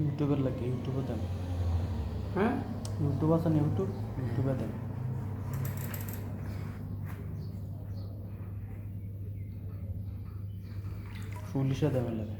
ইউটিউবের লাগে ইউটিউবে দেন। হ্যাঁ ইউটিউব আছে না, ইউটিউবে দেন। পুলিশে দেবেন লাগে।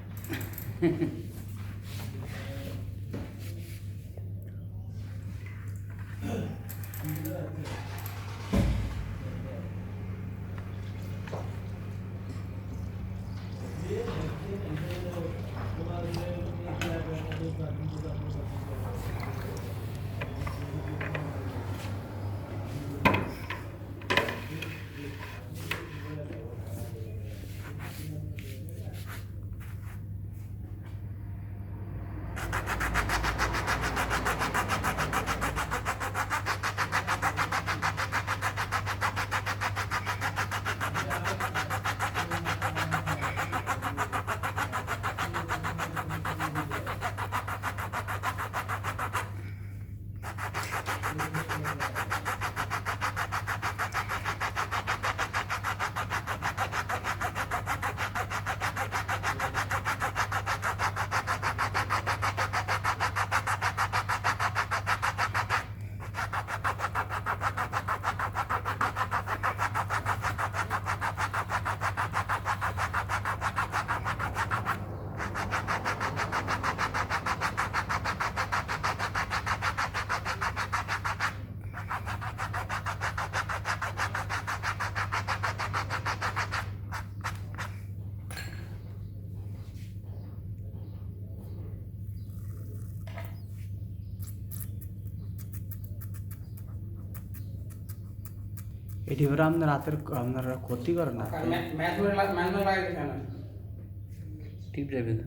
এটি ওরা আপনার রাতের আপনারা ক্ষতি করে না। টিপ যাবে না।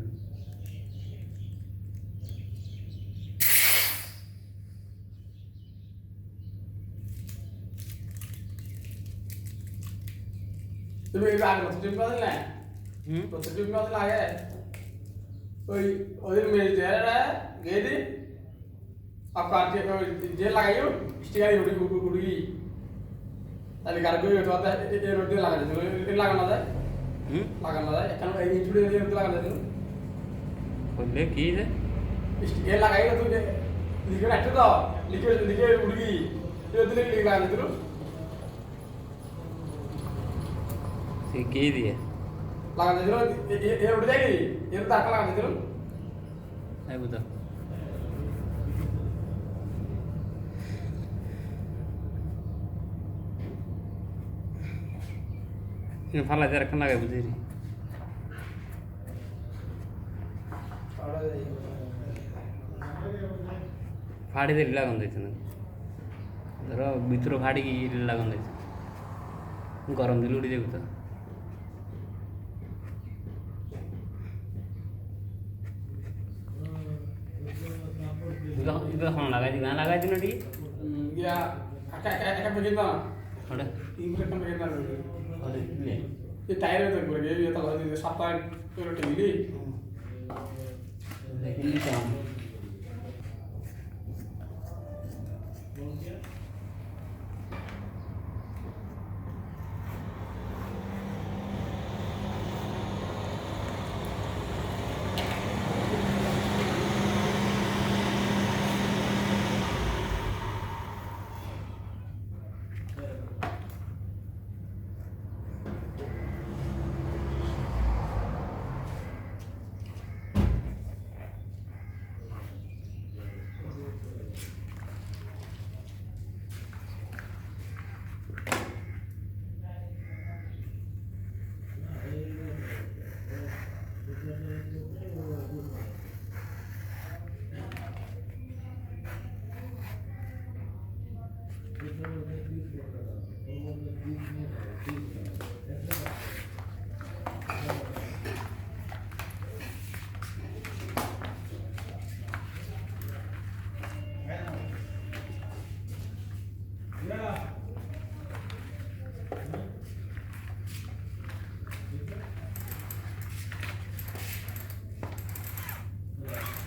তুমি আগে টিপ পাওয়া না? কত টিপ পাওয়া লাগে? ওই ওদের মেয়ে যারা গেদি আপনার যে লাগাইও স্টিকার উড়ি তাহলে গাড়ি তো এই রোড দিয়ে লাগানো যায়, এটা লাগানো যায়, লাগানো যায়। এখন এই ইনচুড়ি দিয়ে লাগানো যায়। বললে কি রে এ লাগাইলো তুই লিখে রাখতে দাও, লিখে উড়ি তুই দিলে লিখে লাগানো দিল। সে কি দিয়ে লাগানো দিল এ উড়ে যায় কি এর তার লাগানো দিল। এই বুঝা ফালা যারা খান লাগে বুঝি ফাড়ি দিলে লাগান দিয়েছে না, ধরো ভিতরে ফাড়ি গিয়ে লাগান দিয়েছে, গরম দিলে উড়ে যাবে তো। এখন লাগাই দিই, গান লাগাই দিন ঠিক টায়ার সাপ্তাহ টিভি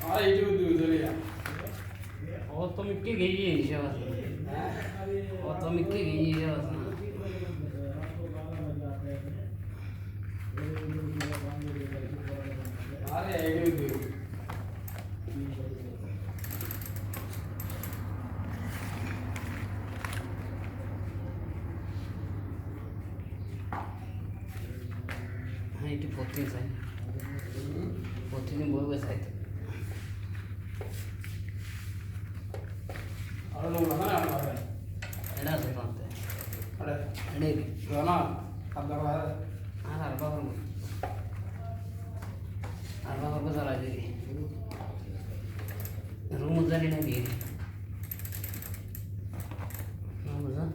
और यूट्यूब दूर ले यार और तो मिट्टी गई है निशा और तो मिट्टी गई है अरे यूट्यूब हाँ ये पोती है पोती ने बोल बस आए और लोग ना यार एड़ा से पाते अरे एड़े रोना अब दरबार हाँ अरबा कर चला दे रूम उधर ही नहीं दिए हाँ बुझा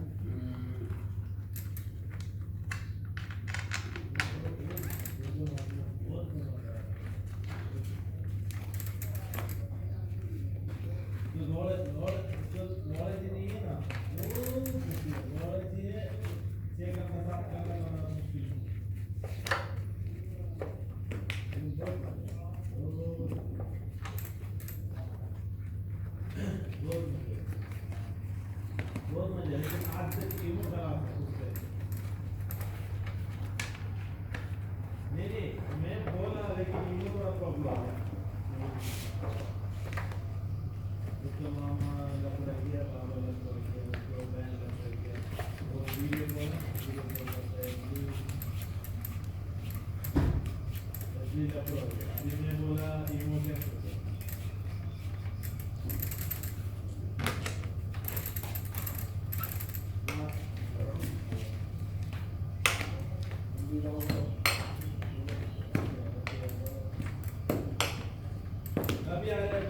अभी आ